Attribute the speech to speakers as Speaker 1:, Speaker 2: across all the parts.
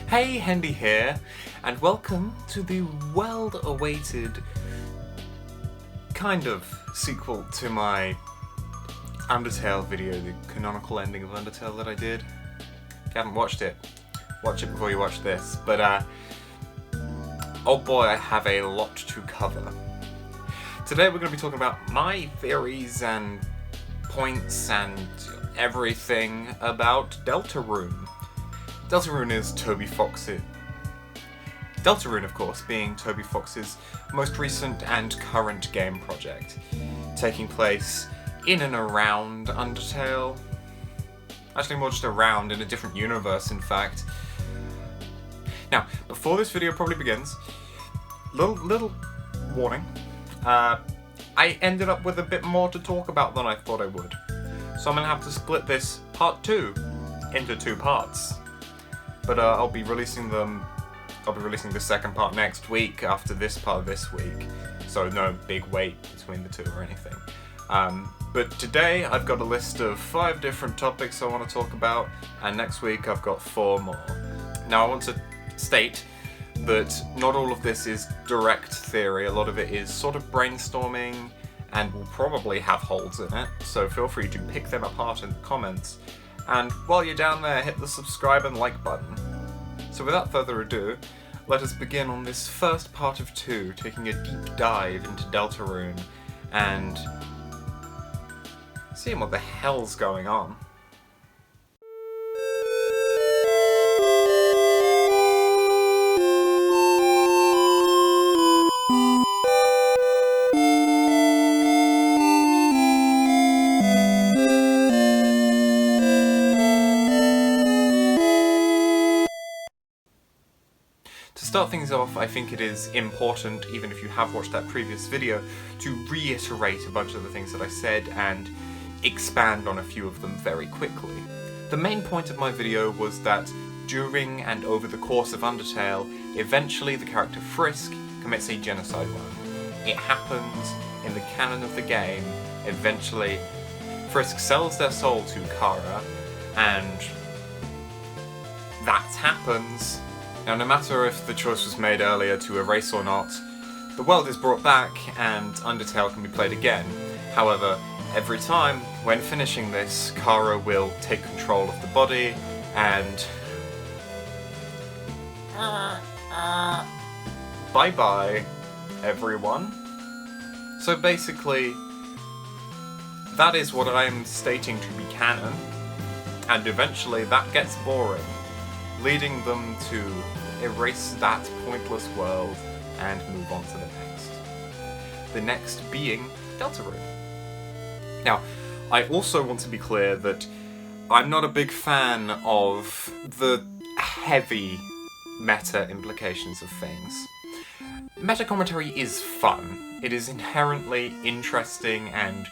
Speaker 1: Hey, Hendy here, and welcome to the well-awaited kind of sequel to my Undertale video, the canonical ending of Undertale that I did. If you haven't watched it, watch it before you watch this, but oh boy, I have a lot to cover. Today we're going to be talking about my theories and points and everything about Deltarune. Deltarune is Toby Fox's... Deltarune, of course, being Toby Fox's most recent and current game project, taking place in and around Undertale. Actually, more just around, in a different universe, in fact. Now, before this video probably begins, little warning. I ended up with a bit more to talk about than I thought I would. So I'm going to have to split this part 2 into 2 parts. But I'll be releasing the second part next week after this part this week. So no big wait between the two or anything. But today I've got a list of 5 different topics I want to talk about, and next week I've got 4 more. Now I want to state that not all of this is direct theory, a lot of it is sort of brainstorming and will probably have holes in it, so feel free to pick them apart in the comments. And while you're down there, hit the subscribe and like button. So without further ado, let us begin on this first part of 2, taking a deep dive into Deltarune and seeing what the hell's going on. To start things off, I think it is important, even if you have watched that previous video, to reiterate a bunch of the things that I said and expand on a few of them very quickly. The main point of my video was that during and over the course of Undertale, eventually the character Frisk commits a genocide run. It happens in the canon of the game. Eventually, Frisk sells their soul to Chara, and that happens. Now, no matter if the choice was made earlier to erase or not, the world is brought back and Undertale can be played again. However, every time, when finishing this, Chara will take control of the body and... bye-bye, everyone. So basically, that is what I'm stating to be canon, and eventually that gets boring, leading them to erase that pointless world and move on to the next. The next being Deltarune. Now, I also want to be clear that I'm not a big fan of the heavy meta implications of things. Meta commentary is fun. It is inherently interesting and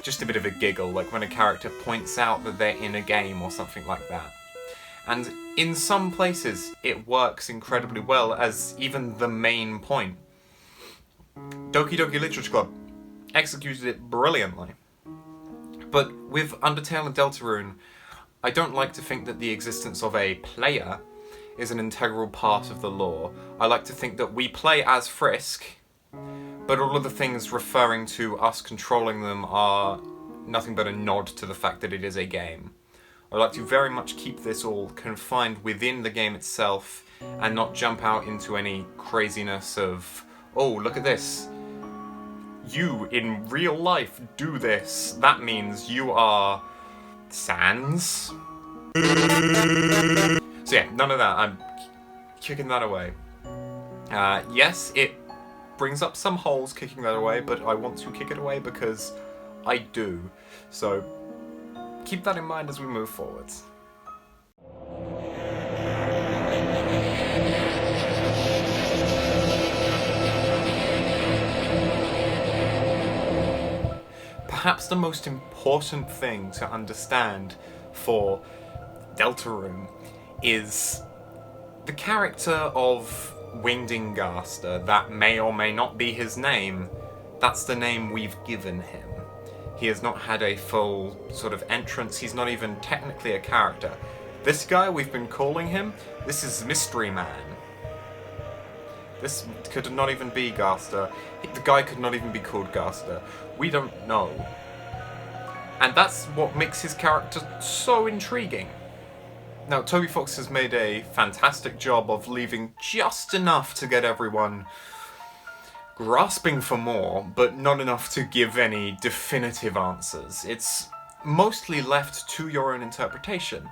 Speaker 1: just a bit of a giggle, like when a character points out that they're in a game or something like that. And in some places, it works incredibly well as even the main point. Doki Doki Literature Club executed it brilliantly. But with Undertale and Deltarune, I don't like to think that the existence of a player is an integral part of the lore. I like to think that we play as Frisk, but all of the things referring to us controlling them are nothing but a nod to the fact that it is a game. I like to very much keep this all confined within the game itself and not jump out into any craziness of, oh, look at this. You, in real life, do this. That means you are... Sans? So yeah, none of that. I'm kicking that away. Yes, it brings up some holes kicking that away, but I want to kick it away because I do. So keep that in mind as we move forwards. Perhaps the most important thing to understand for Deltarune is the character of Wingding Gaster. That may or may not be his name. That's the name we've given him. He has not had a full sort of entrance. He's not even technically a character. This guy, we've been calling him This is Mystery Man. This could not even be Gaster. The guy could not even be called Gaster. We don't know. And that's what makes his character so intriguing. Now, Toby Fox has made a fantastic job of leaving just enough to get everyone grasping for more, but not enough to give any definitive answers. It's mostly left to your own interpretation.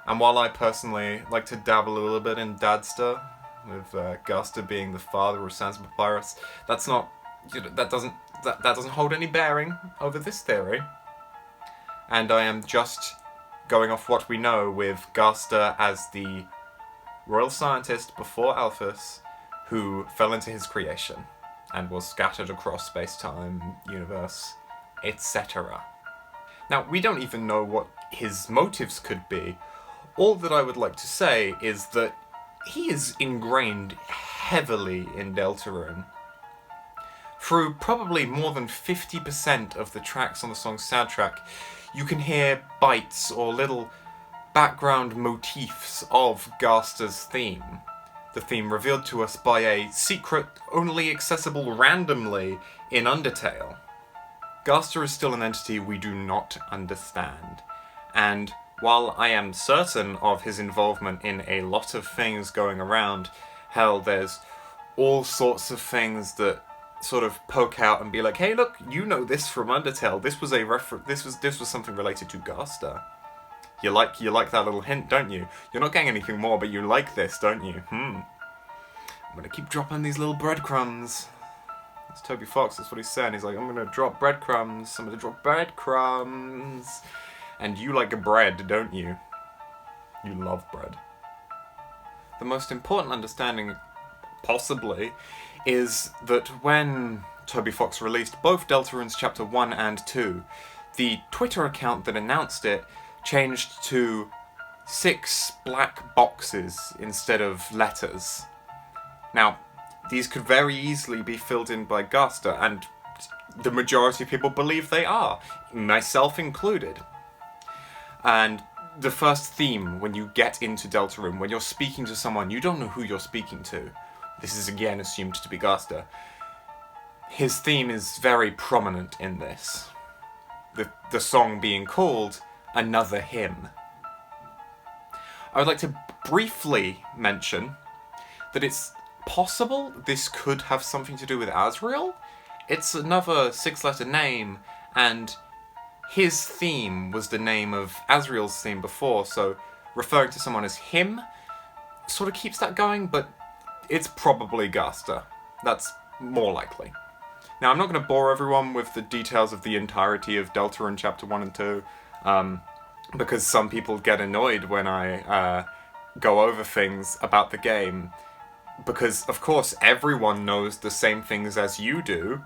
Speaker 1: And while I personally like to dabble a little bit in Dadster, with Gaster being the father of Sans Papyrus, that's not, that doesn't hold any bearing over this theory. And I am just going off what we know, with Gaster as the royal scientist before Alphys, who fell into his creation and was scattered across space-time, universe, etc. Now, we don't even know what his motives could be. All that I would like to say is that he is ingrained heavily in Deltarune. Through probably more than 50% of the tracks on the song's soundtrack, you can hear bites or little background motifs of Gaster's theme. The theme revealed to us by a secret only accessible randomly in Undertale. Gaster is still an entity we do not understand, and while I am certain of his involvement in a lot of things going around, hell, there's all sorts of things that sort of poke out and be like, hey look, you know this from Undertale, this was a this was something related to Gaster. You like that little hint, don't you? You're not getting anything more, but you like this, don't you? I'm gonna keep dropping these little breadcrumbs. It's Toby Fox, that's what he's saying. He's like, I'm gonna drop breadcrumbs, I'm gonna drop breadcrumbs. And you like bread, don't you? You love bread. The most important understanding, possibly, is that when Toby Fox released both Deltarune's Chapter 1 and 2, the Twitter account that announced it changed to 6 black boxes instead of letters. Now, these could very easily be filled in by Gaster, and the majority of people believe they are, myself included. And the first theme, when you get into Deltarune, when you're speaking to someone, you don't know who you're speaking to. This is again assumed to be Gaster. His theme is very prominent in this. The song being called Another Hymn. I would like to briefly mention that it's possible this could have something to do with Asriel. It's another 6-letter name, and his theme was the name of Asriel's theme before, so referring to someone as him sort of keeps that going, but it's probably Gaster. That's more likely. Now, I'm not going to bore everyone with the details of the entirety of Deltarune Chapter 1 and 2, because some people get annoyed when I go over things about the game, because, of course, everyone knows the same things as you do.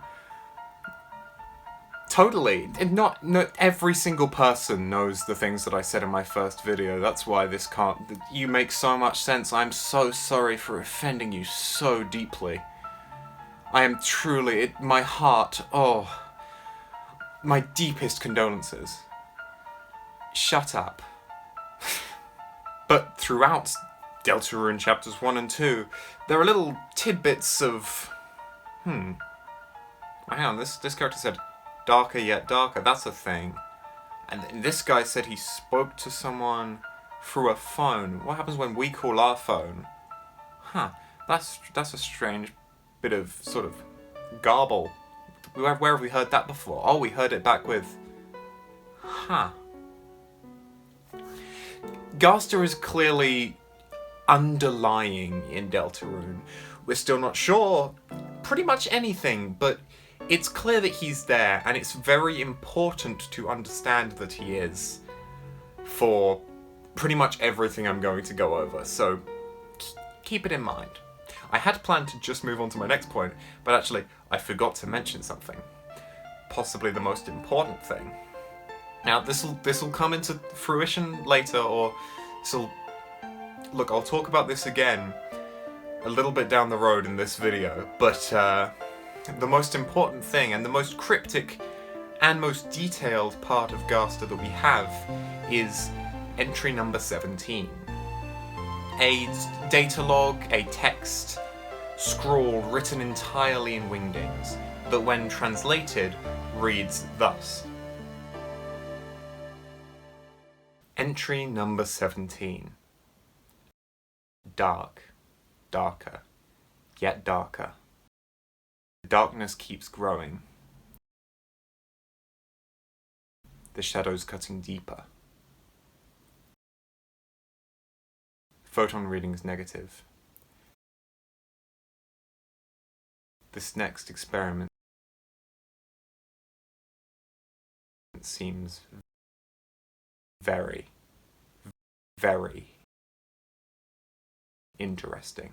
Speaker 1: Totally. And not every single person knows the things that I said in my first video. That's why this can't... You make so much sense. I'm so sorry for offending you so deeply. I am truly... my heart... Oh. My deepest condolences. Shut up. But throughout Deltarune Chapters 1 and 2, there are little tidbits of... Hang on, this character said... darker yet darker, that's a thing. And this guy said he spoke to someone through a phone. What happens when we call our phone? That's a strange bit of sort of garble. Where have we heard that before? Oh, we heard it back with... Gaster is clearly underlying in Deltarune. We're still not sure pretty much anything, but it's clear that he's there, and it's very important to understand that he is for pretty much everything I'm going to go over, so keep it in mind. I had planned to just move on to my next point, but actually I forgot to mention something. Possibly the most important thing. Now, this'll come into fruition later, or this'll... Look, I'll talk about this again a little bit down the road in this video, but the most important thing, and the most cryptic and most detailed part of Gaster that we have, is entry number 17. a data log, a text scrawl written entirely in Wingdings, that when translated reads thus. Entry number 17. Dark, darker, yet darker. The darkness keeps growing. The shadows cutting deeper. Photon readings negative. This next experiment seems very, very interesting.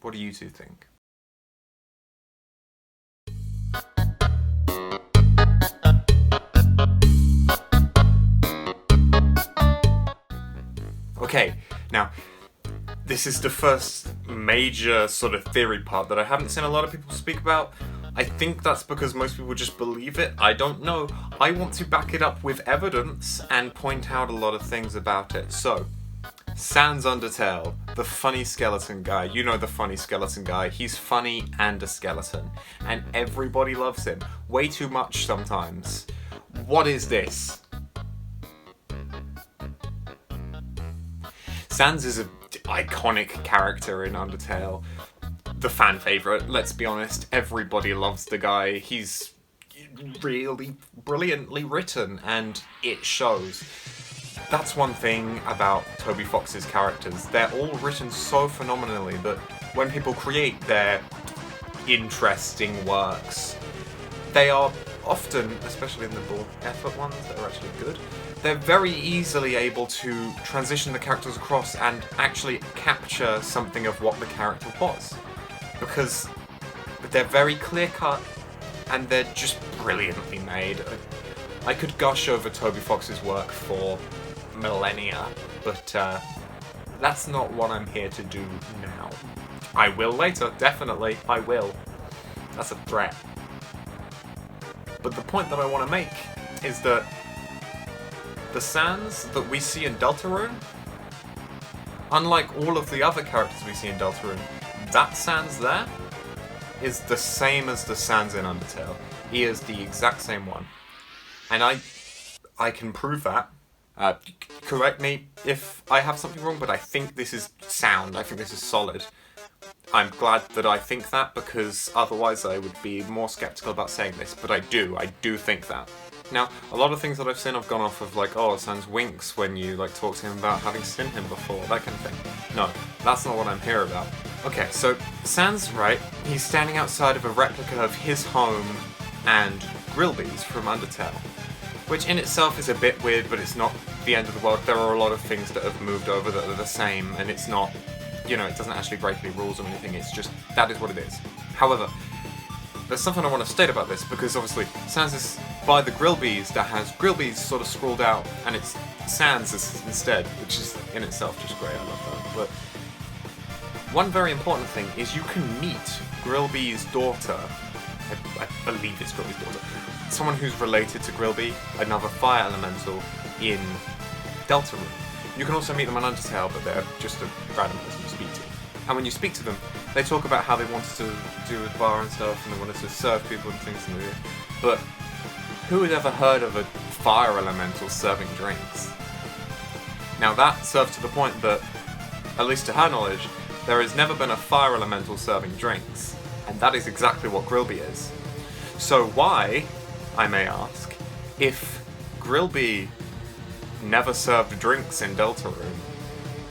Speaker 1: What do you two think? Okay, now, this is the first major sort of theory part that I haven't seen a lot of people speak about. I think that's because most people just believe it. I don't know. I want to back it up with evidence and point out a lot of things about it. So, Sans Undertale, the funny skeleton guy. You know the funny skeleton guy. He's funny and a skeleton. And everybody loves him. Way too much sometimes. What is this? Sans is an iconic character in Undertale. The fan favourite, let's be honest. Everybody loves the guy. He's really brilliantly written, and it shows. That's one thing about Toby Fox's characters. They're all written so phenomenally that when people create their interesting works, they are often, especially in the more effort ones that are actually good, they're very easily able to transition the characters across and actually capture something of what the character was. Because they're very clear-cut and they're just brilliantly made. I could gush over Toby Fox's work for millennia, but that's not what I'm here to do now. I will later, definitely, I will. That's a threat. But the point that I want to make is that the Sans that we see in Deltarune, unlike all of the other characters we see in Deltarune, that Sans there is the same as the Sans in Undertale. He is the exact same one. And I can prove that. Correct me if I have something wrong, but I think this is sound. I think this is solid. I'm glad that I think that, because otherwise I would be more skeptical about saying this, but I do think that. Now, a lot of things that I've seen have gone off of like, oh, Sans winks when you like talk to him about having seen him before, that kind of thing. No, that's not what I'm here about. Okay, so Sans, right, he's standing outside of a replica of his home and Grillby's from Undertale, which in itself is a bit weird, but it's not the end of the world. There are a lot of things that have moved over that are the same, and it's not, you know, it doesn't actually break any rules or anything, it's just, that is what it is. However, there's something I want to state about this, because obviously Sans is by the Grillby's that has Grillby's sort of scrawled out, and it's Sans instead, which is in itself just great, I love that. But one very important thing is you can meet Grillby's daughter, I believe it's Grillby's daughter, someone who's related to Grillby, another fire elemental in Deltarune. You can also meet them on Undertale, but they're just a random person to speak to. And when you speak to them, they talk about how they wanted to do with bar and stuff, and they wanted to serve people and things. But who had ever heard of a fire elemental serving drinks? Now that serves to the point that, at least to her knowledge, there has never been a fire elemental serving drinks, and that is exactly what Grillby is. So why, I may ask, if Grillby never served drinks in Deltarune,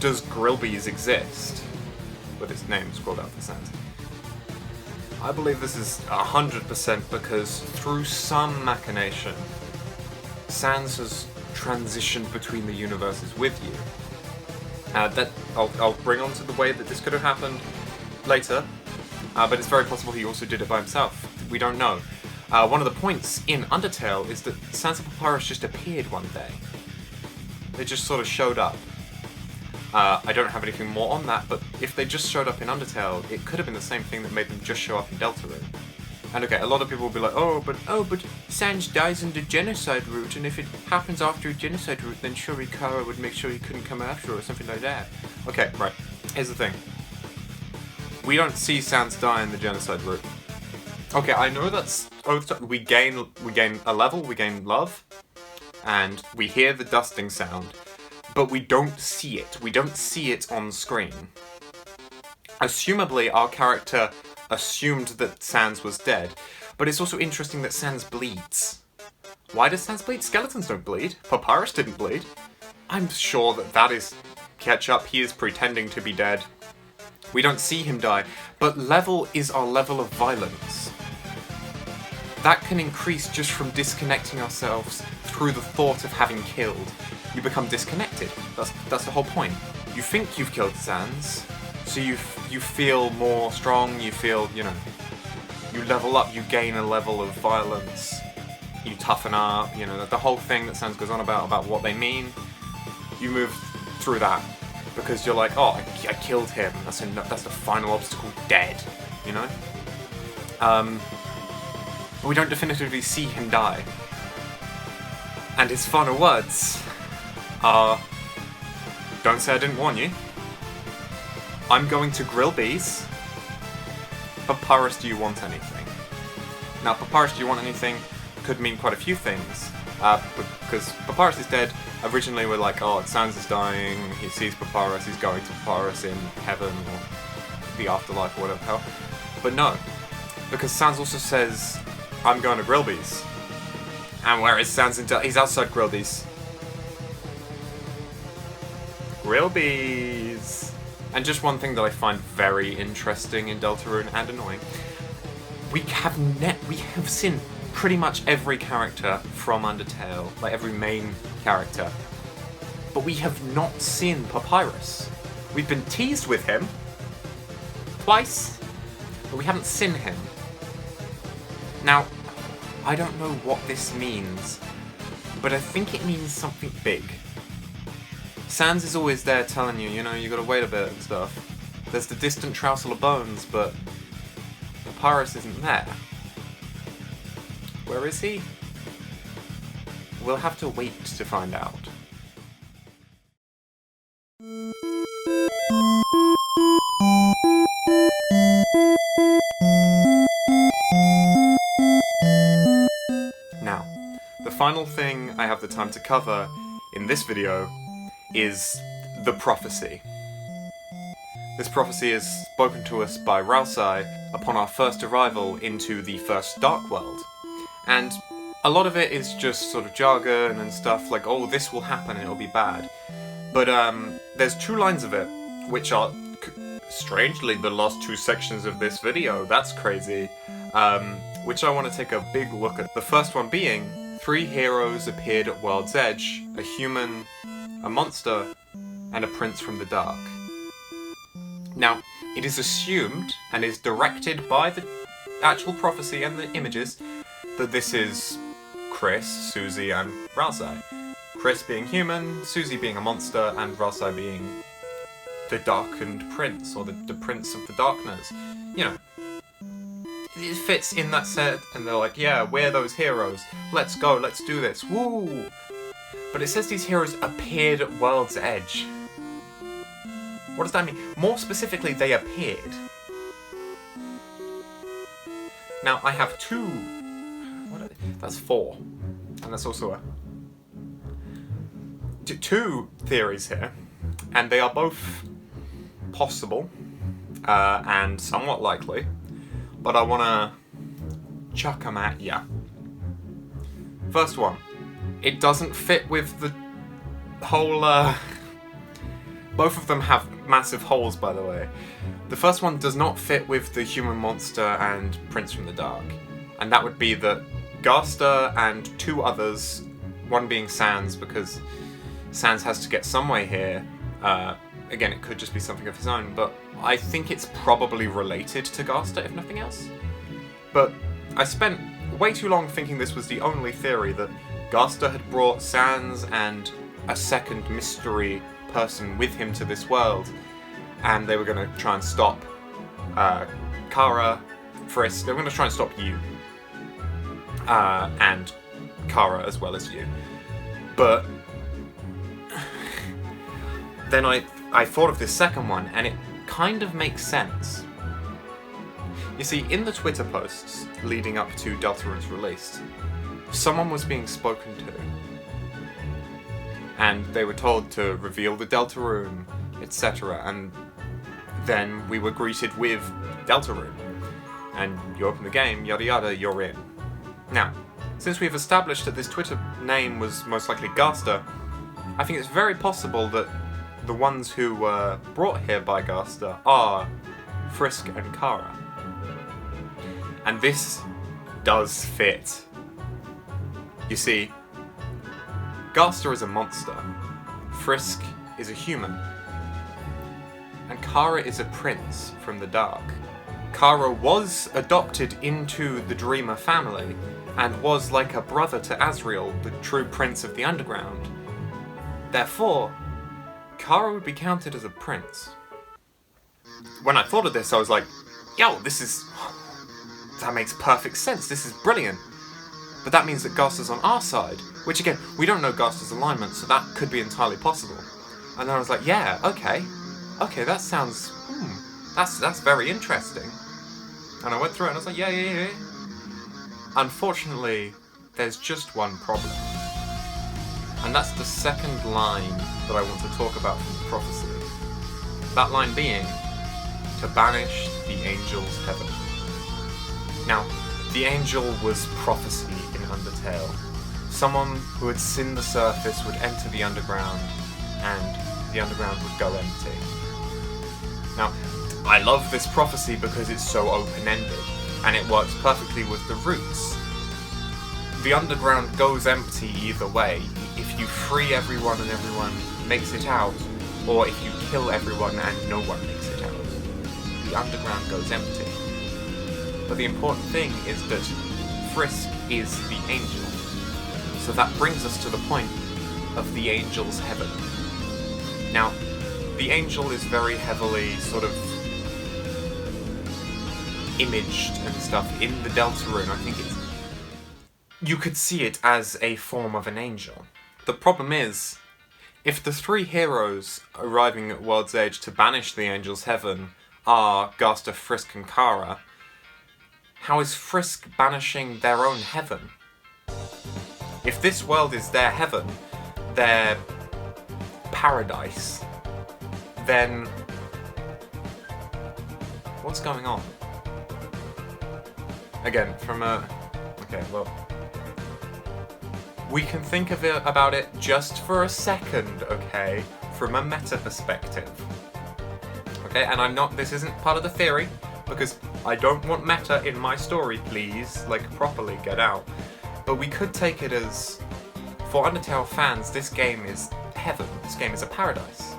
Speaker 1: does Grillby's exist? With its name scrolled out for Sans. I believe this is 100% because through some machination, Sans has transitioned between the universes with you. That I'll bring on to the way that this could have happened later, but it's very possible he also did it by himself. We don't know. One of the points in Undertale is that Sans and Papyrus just appeared one day. They just sort of showed up. I don't have anything more on that, but if they just showed up in Undertale, it could have been the same thing that made them just show up in Deltarune. And okay, a lot of people will be like, oh, but Sans dies in the genocide route, and if it happens after a genocide route, then surely Chara would make sure he couldn't come after her or something like that. Okay, right. Here's the thing. We don't see Sans die in the genocide route. Okay, I know that's... we gain a level, we gain love, and we hear the dusting sound, but we don't see it. We don't see it on screen. Assumably, our character assumed that Sans was dead, but it's also interesting that Sans bleeds. Why does Sans bleed? Skeletons don't bleed. Papyrus didn't bleed. I'm sure that is ketchup. He is pretending to be dead. We don't see him die, but level is our level of violence. That can increase just from disconnecting ourselves through the thought of having killed. You become disconnected. That's the whole point. You think you've killed Sans, so you feel more strong, you feel, you level up, you gain a level of violence, you toughen up, the whole thing that Sans goes on about what they mean. You move through that, because you're like, oh, I killed him, that's the final obstacle, dead, But we don't definitively see him die. And his final words are, don't say I didn't warn you. I'm going to grill bees. Papyrus, do you want anything? Now, Papyrus, do you want anything could mean quite a few things. Because Papyrus is dead. Originally we're like, oh, Sans is dying, he sees Papyrus, he's going to Papyrus in heaven or the afterlife or whatever the hell. But no, because Sans also says, I'm going to grill bees. And where is Sans in He's outside grill bees. Grill bees! And just one thing that I find very interesting in Deltarune and annoying, we have seen pretty much every character from Undertale, like every main character, but we have not seen Papyrus. We've been teased with him twice, but we haven't seen him. Now, I don't know what this means, but I think it means something big. Sans is always there telling you, you gotta wait a bit and stuff. There's the distant trousel of bones, but Papyrus isn't there. Where is he? We'll have to wait to find out. Now, the final thing I have the time to cover in this video is the prophecy. This prophecy is spoken to us by Rausai upon our first arrival into the first Dark World. And a lot of it is just sort of jargon and stuff like, oh, this will happen and it'll be bad. But there's 2 lines of it, which are, strangely, the last 2 sections of this video. That's crazy. Which I want to take a big look at. The first one being, 3 heroes appeared at World's Edge, a human, a monster, and a prince from the dark. Now, it is assumed, and is directed by the actual prophecy and the images, that this is Chris, Susie, and Rausai. Chris being human, Susie being a monster, and Rausai being the darkened prince, or the prince of the darkness. It fits in that set, and they're like, yeah, we're those heroes. Let's go, let's do this, woo! But it says these heroes appeared at World's Edge. What does that mean? More specifically, they appeared. Now, I have 2... What are they? That's 4. And that's also 2 theories here. And they are both possible and somewhat likely. But I want to chuck them at ya. First one. It doesn't fit with the whole... Both of them have massive holes, by the way. The first one does not fit with the human monster and Prince from the Dark. And that would be that Gaster and 2 others, one being Sans, because Sans has to get some way here. Again, it could just be something of his own, but I think it's probably related to Gaster, if nothing else. But I spent way too long thinking this was the only theory, that Gaster had brought Sans and a second mystery person with him to this world, and they were going to try and stop Chara, Frisk. They were going to try and stop you. and Chara as well as you. But then I thought of this second one, and it kind of makes sense. You see, in the Twitter posts leading up to Deltarune's release, someone was being spoken to, and they were told to reveal the Deltarune, etc. And then we were greeted with Deltarune, and you open the game, yada yada, you're in. Now, since we've established that this Twitter name was most likely Gaster, I think it's very possible that the ones who were brought here by Gaster are Frisk and Chara. And this does fit. You see, Gaster is a monster, Frisk is a human, and Chara is a prince from the dark. Chara was adopted into the Dreamer family, and was like a brother to Asriel, the true prince of the underground. Therefore, Chara would be counted as a prince. When I thought of this, I was like, yo, that makes perfect sense, this is brilliant. But that means that Gaster's on our side, which again, we don't know Gaster's alignment, so that could be entirely possible. And then I was like, yeah, okay, that sounds, that's very interesting. And I went through it and I was like, yeah. Unfortunately, there's just one problem. And that's the second line that I want to talk about from the prophecy. That line being, to banish the angel's heaven. Now, the angel was prophecy in Undertale. Someone who had sinned the surface would enter the underground, and the underground would go empty. Now, I love this prophecy because it's so open-ended, and it works perfectly with the roots. The underground goes empty either way. If you free everyone and everyone makes it out, or if you kill everyone and no one makes it out, the underground goes empty. But the important thing is that Frisk is the angel. So that brings us to the point of the angel's heaven. Now, the angel is very heavily sort of imaged and stuff in the Deltarune. I think you could see it as a form of an angel. The problem is, if the three heroes arriving at World's Edge to banish the angel's heaven are Gaster, Frisk and Chara, how is Frisk banishing their own heaven? If this world is their heaven, their paradise, then what's going on? Again, we can think of it about it just for a second, okay? From a meta perspective. Okay, and this isn't part of the theory, because I don't want meta in my story, please. Like, properly, get out. But we could take it as, for Undertale fans, this game is heaven. This game is a paradise.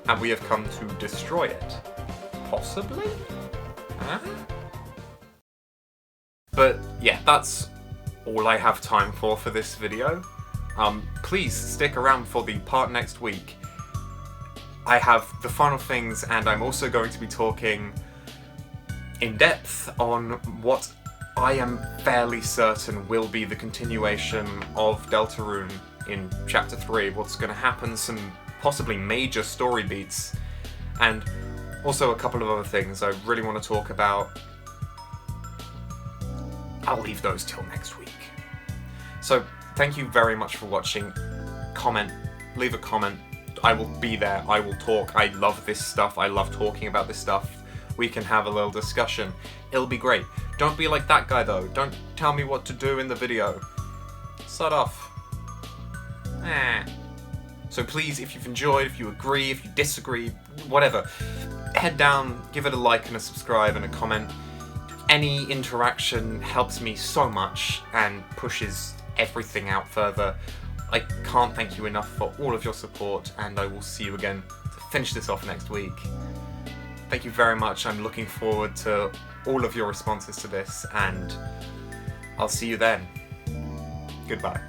Speaker 1: And we have come to destroy it. Possibly? Huh? But, yeah, that's all I have time for this video. Please stick around for the part next week. I have the final things, and I'm also going to be talking in depth on what I am fairly certain will be the continuation of Deltarune in Chapter 3, what's going to happen, some possibly major story beats, and also a couple of other things I really want to talk about. I'll leave those till next week. So, thank you very much for watching. Comment, leave a comment. I will be there, I will talk. I love this stuff, I love talking about this stuff. We can have a little discussion. It'll be great. Don't be like that guy though. Don't tell me what to do in the video. Sod off. So please, if you've enjoyed, if you agree, if you disagree, whatever, head down, give it a like and a subscribe and a comment. Any interaction helps me so much and pushes everything out further. I can't thank you enough for all of your support, and I will see you again to finish this off next week. Thank you very much. I'm looking forward to all of your responses to this, and I'll see you then. Goodbye.